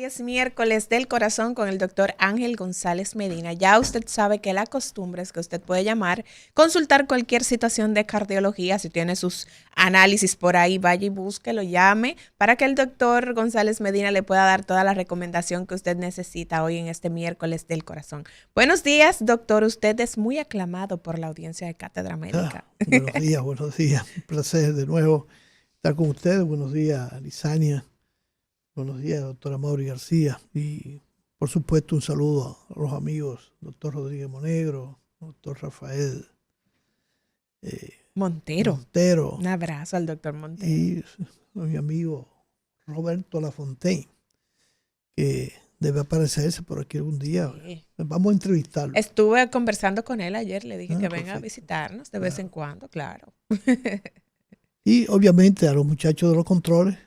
es miércoles del corazón con el doctor Ángel González Medina. Ya usted sabe que la costumbre es que usted puede llamar, consultar cualquier situación de cardiología. Si tiene sus análisis por ahí, vaya y búsquelo, llame para que el doctor González Medina le pueda dar toda la recomendación que usted necesita hoy en este miércoles del corazón. Buenos días, doctor. Usted es muy aclamado por la audiencia de Cátedra Médica. Buenos días. Un placer de nuevo estar con ustedes. Buenos días, Lisania. Buenos días, doctora Mauri García. Y, por supuesto, un saludo a los amigos, doctor Rodríguez Monegro, doctor Rafael Montero. Un abrazo al doctor Montero. Y a mi amigo Roberto Lafontaine, que debe aparecerse por aquí algún día. Sí. Vamos a entrevistarlo. Estuve conversando con él ayer, le dije que venga a visitarnos de vez en cuando, claro. Y obviamente a los muchachos de los controles,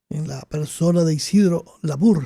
en la persona de Isidro Labur.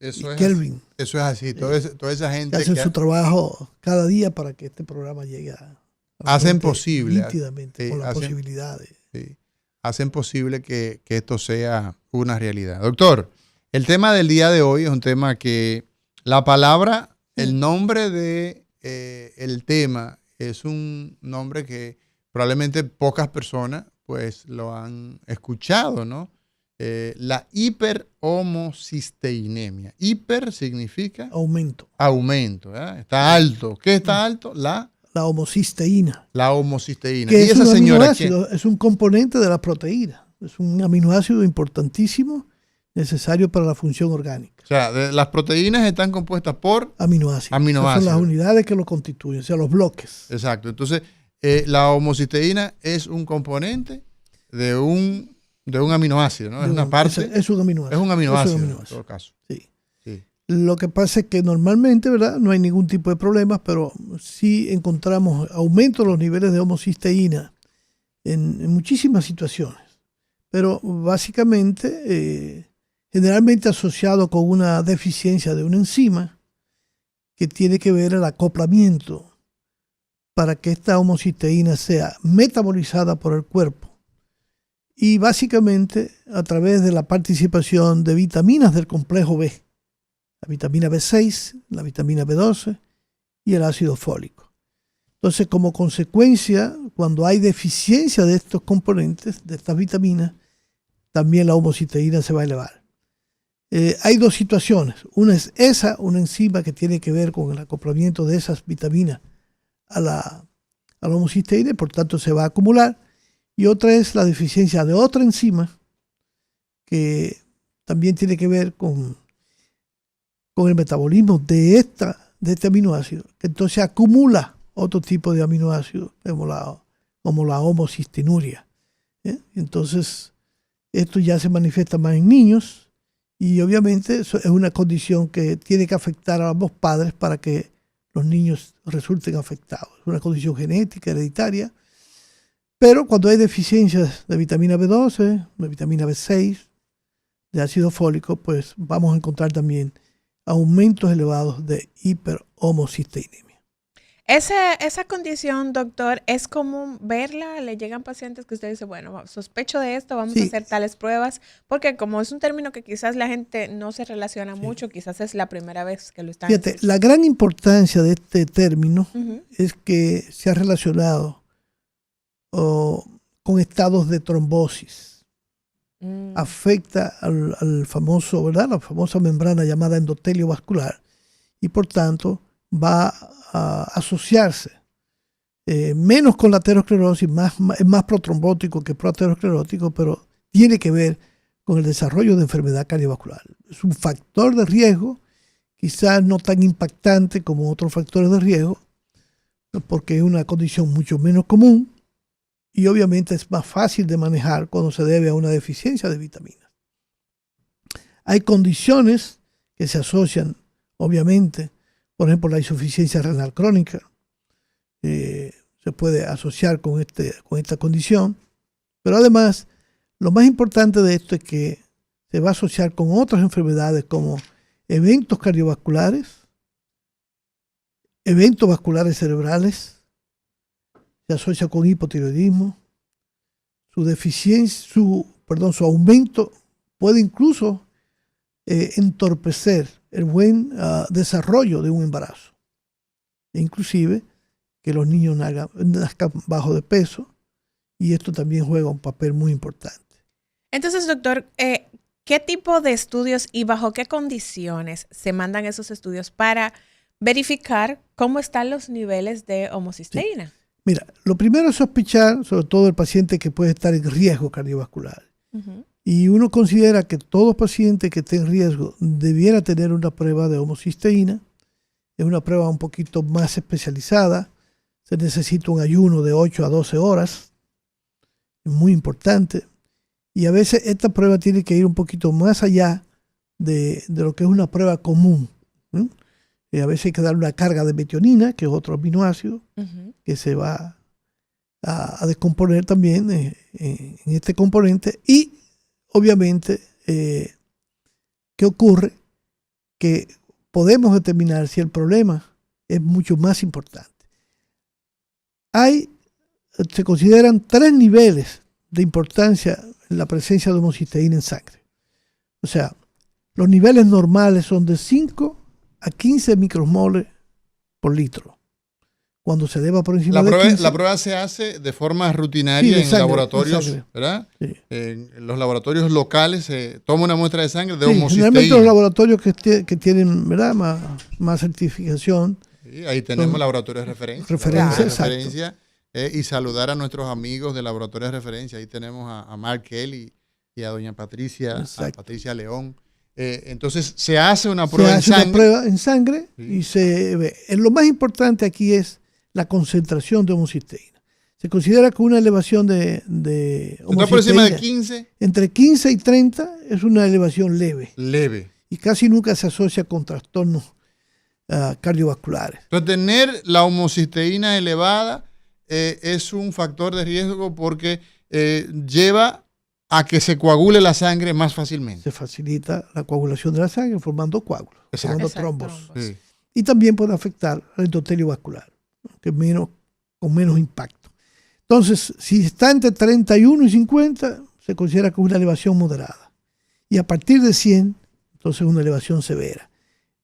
Eso es Kelvin. Eso es así. Toda esa gente que hace su trabajo cada día para que este programa llegue a hacen posible nítidamente, con la posibilidad de... Sí, hacen posible que esto sea una realidad. Doctor, el tema del día de hoy es un tema que la palabra, el nombre de el tema es un nombre que probablemente pocas personas pues lo han escuchado, ¿no? La hiperhomocisteinemia. Hiper significa aumento. Aumento, ¿eh? Está alto. ¿Qué está alto? La homocisteína. La homocisteína. Que ¿Y esa señora aminoácido, es un componente de la proteína. Es un aminoácido importantísimo, necesario para la función orgánica. O sea, las proteínas están compuestas por aminoácidos. Esas son las unidades que lo constituyen, o sea, los bloques. Exacto. Entonces, la homocisteína es un componente de un aminoácido, ¿no? Es una parte. Es un aminoácido. Es un aminoácido, en todo caso. Sí. Lo que pasa es que normalmente, ¿verdad? No hay ningún tipo de problemas, pero sí encontramos aumento de los niveles de homocisteína en muchísimas situaciones. Pero básicamente, generalmente asociado con una deficiencia de una enzima que tiene que ver el acoplamiento para que esta homocisteína sea metabolizada por el cuerpo y básicamente a través de la participación de vitaminas del complejo B, la vitamina B6, la vitamina B12 y el ácido fólico. Entonces, como consecuencia, cuando hay deficiencia de estos componentes, de estas vitaminas, también la homocisteína se va a elevar. Hay dos situaciones. Una es una enzima que tiene que ver con el acoplamiento de esas vitaminas a la homocisteína y por tanto se va a acumular. Y otra es la deficiencia de otra enzima que también tiene que ver con el metabolismo de este aminoácido, que entonces acumula otro tipo de aminoácidos como la homocistinuria. Entonces, esto ya se manifiesta más en niños y obviamente eso es una condición que tiene que afectar a ambos padres para que los niños resulten afectados. Es una condición genética, hereditaria, pero cuando hay deficiencias de vitamina B12, de vitamina B6, de ácido fólico, pues vamos a encontrar también aumentos elevados de hiperhomocisteinemia. Esa condición, doctor, ¿es común verla? ¿Le llegan pacientes que usted dice, bueno, sospecho de esto, vamos a hacer tales pruebas? Porque como es un término que quizás la gente no se relaciona mucho, quizás es la primera vez que lo están haciendo. Fíjate, la gran importancia de este término es que se ha relacionado con estados de trombosis. Afecta al famoso, ¿verdad? La famosa membrana llamada endotelio vascular y por tanto va a asociarse menos con la aterosclerosis, es más protrombótico que proaterosclerótico, pero tiene que ver con el desarrollo de enfermedad cardiovascular. Es un factor de riesgo, quizás no tan impactante como otros factores de riesgo, porque es una condición mucho menos común y obviamente es más fácil de manejar cuando se debe a una deficiencia de vitaminas. Hay condiciones que se asocian, obviamente, por ejemplo, la insuficiencia renal crónica se puede asociar con esta condición, pero además, lo más importante de esto es que se va a asociar con otras enfermedades como eventos cardiovasculares, eventos vasculares cerebrales, se asocia con hipotiroidismo, su su aumento puede incluso entorpecer el buen desarrollo de un embarazo. E inclusive que los niños nazcan bajo de peso, y esto también juega un papel muy importante. Entonces, doctor, ¿qué tipo de estudios y bajo qué condiciones se mandan esos estudios para verificar cómo están los niveles de homocisteína? Sí. Mira, lo primero es sospechar, sobre todo el paciente que puede estar en riesgo cardiovascular. Y uno considera que todo paciente que esté en riesgo debiera tener una prueba de homocisteína. Es una prueba un poquito más especializada. Se necesita un ayuno de 8 a 12 horas. Es muy importante. Y a veces esta prueba tiene que ir un poquito más allá de lo que es una prueba común. A veces hay que darle una carga de metionina, que es otro aminoácido, que se va a descomponer también en este componente. Y obviamente, ¿qué ocurre? Que podemos determinar si el problema es mucho más importante. Se consideran 3 niveles de importancia en la presencia de homocisteína en sangre. O sea, los niveles normales son de 5 a 15 micromoles por litro. Cuando se eleva por encima de 15... La prueba se hace de forma rutinaria en laboratorios, ¿verdad? Sí. En los laboratorios locales se toma una muestra de sangre de homocisteína. Generalmente los laboratorios que tienen, ¿verdad?, más certificación. Sí, ahí tenemos laboratorios de referencia. Y saludar a nuestros amigos de laboratorios de referencia. Ahí tenemos a Mark Kelly y a doña Patricia, a Patricia León. Entonces se hace una prueba en sangre sí. Y se ve. Lo más importante aquí es la concentración de homocisteína. Se considera que una elevación de homocisteína ¿está por encima de 15? Entre 15 y 30 es una elevación leve. Leve. Y casi nunca se asocia con trastornos cardiovasculares. Entonces tener la homocisteína elevada es un factor de riesgo porque lleva a que se coagule la sangre más fácilmente. Se facilita la coagulación de la sangre formando coágulos, formando trombos. Sí. Y también puede afectar al endotelio vascular, que es con menos impacto. Entonces, si está entre 31 y 50, se considera que es una elevación moderada. Y a partir de 100, entonces es una elevación severa.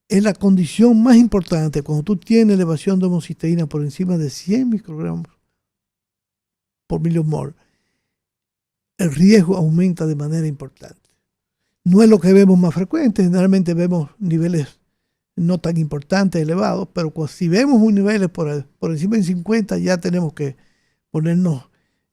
Es la condición más importante cuando tú tienes elevación de homocisteína por encima de 100 microgramos por millimol. El riesgo aumenta de manera importante. No es lo que vemos más frecuente, generalmente vemos niveles no tan importantes, elevados, pero si vemos un nivel por encima de 50, ya tenemos que ponernos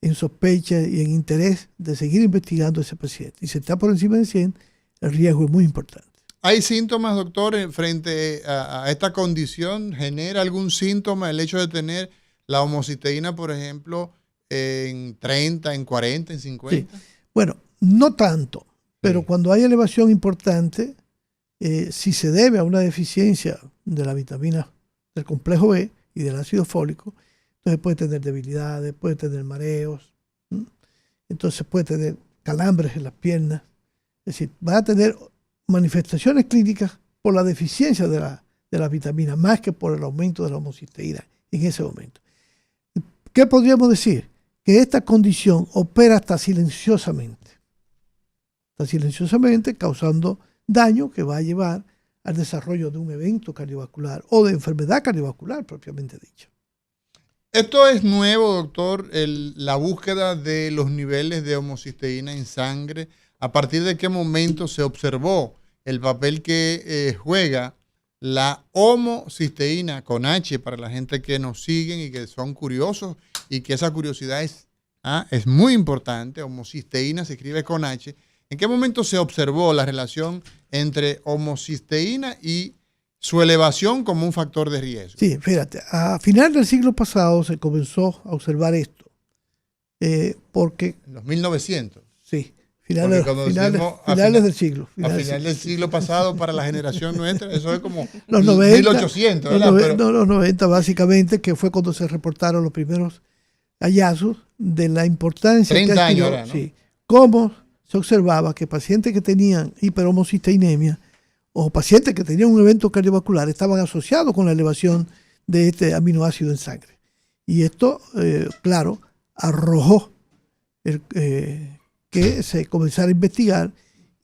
en sospecha y en interés de seguir investigando a ese paciente. Y si está por encima de 100, el riesgo es muy importante. ¿Hay síntomas, doctor, frente a esta condición? ¿Genera algún síntoma el hecho de tener la homocisteína, por ejemplo, en 30, en 40, en 50? Sí. Bueno, no tanto, pero cuando hay elevación importante, si se debe a una deficiencia de la vitamina del complejo B y del ácido fólico, entonces puede tener debilidades, puede tener mareos, entonces puede tener calambres en las piernas. Es decir, va a tener manifestaciones clínicas por la deficiencia de la vitamina, más que por el aumento de la homocisteína en ese momento. ¿Qué podríamos decir? Que esta condición opera hasta silenciosamente. Causando daño que va a llevar al desarrollo de un evento cardiovascular o de enfermedad cardiovascular propiamente dicha. ¿Esto es nuevo, doctor, la búsqueda de los niveles de homocisteína en sangre? ¿A partir de qué momento se observó el papel que juega la homocisteína con H para la gente que nos siguen y que son curiosos y que esa curiosidad es muy importante? Homocisteína se escribe con H. ¿En qué momento se observó la relación entre homocisteína y su elevación como un factor de riesgo? Sí, fíjate, a final del siglo pasado se comenzó a observar esto. Porque... En los 1900. Sí. Finales del siglo. A final del siglo pasado para la generación nuestra, eso es como los 90, 1800, ¿verdad? Los 90 básicamente, que fue cuando se reportaron los primeros hallazgos de la importancia 30 que años ahora, ¿no? Sí, cómo se observaba que pacientes que tenían hiperhomocisteinemia o pacientes que tenían un evento cardiovascular estaban asociados con la elevación de este aminoácido en sangre. Y esto, claro, arrojó que se comenzara a investigar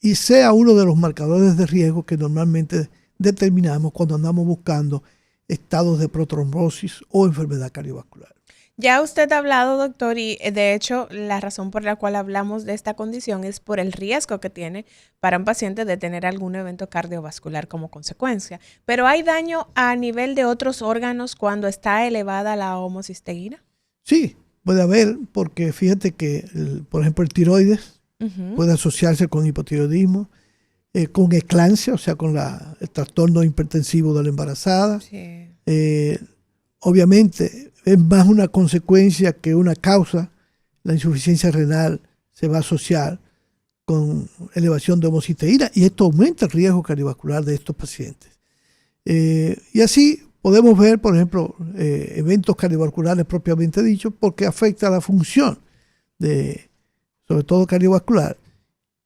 y sea uno de los marcadores de riesgo que normalmente determinamos cuando andamos buscando estados de protrombosis o enfermedad cardiovascular. Ya usted ha hablado, doctor, y de hecho la razón por la cual hablamos de esta condición es por el riesgo que tiene para un paciente de tener algún evento cardiovascular como consecuencia. Pero ¿hay daño a nivel de otros órganos cuando está elevada la homocisteína? Sí, puede haber, porque fíjate que, por ejemplo, el tiroides puede asociarse con hipotiroidismo, con eclampsia, o sea, con el trastorno hipertensivo de la embarazada. Sí. Obviamente es más una consecuencia que una causa. La insuficiencia renal se va a asociar con elevación de homocisteína y esto aumenta el riesgo cardiovascular de estos pacientes. Y así podemos ver, por ejemplo, eventos cardiovasculares propiamente dichos porque afecta a la función, sobre todo cardiovascular,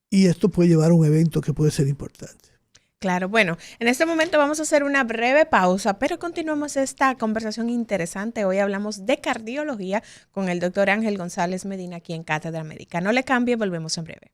y esto puede llevar a un evento que puede ser importante. Claro, bueno, en este momento vamos a hacer una breve pausa, pero continuamos esta conversación interesante. Hoy hablamos de cardiología con el doctor Ángel González Medina aquí en Cátedra Médica. No le cambie, volvemos en breve.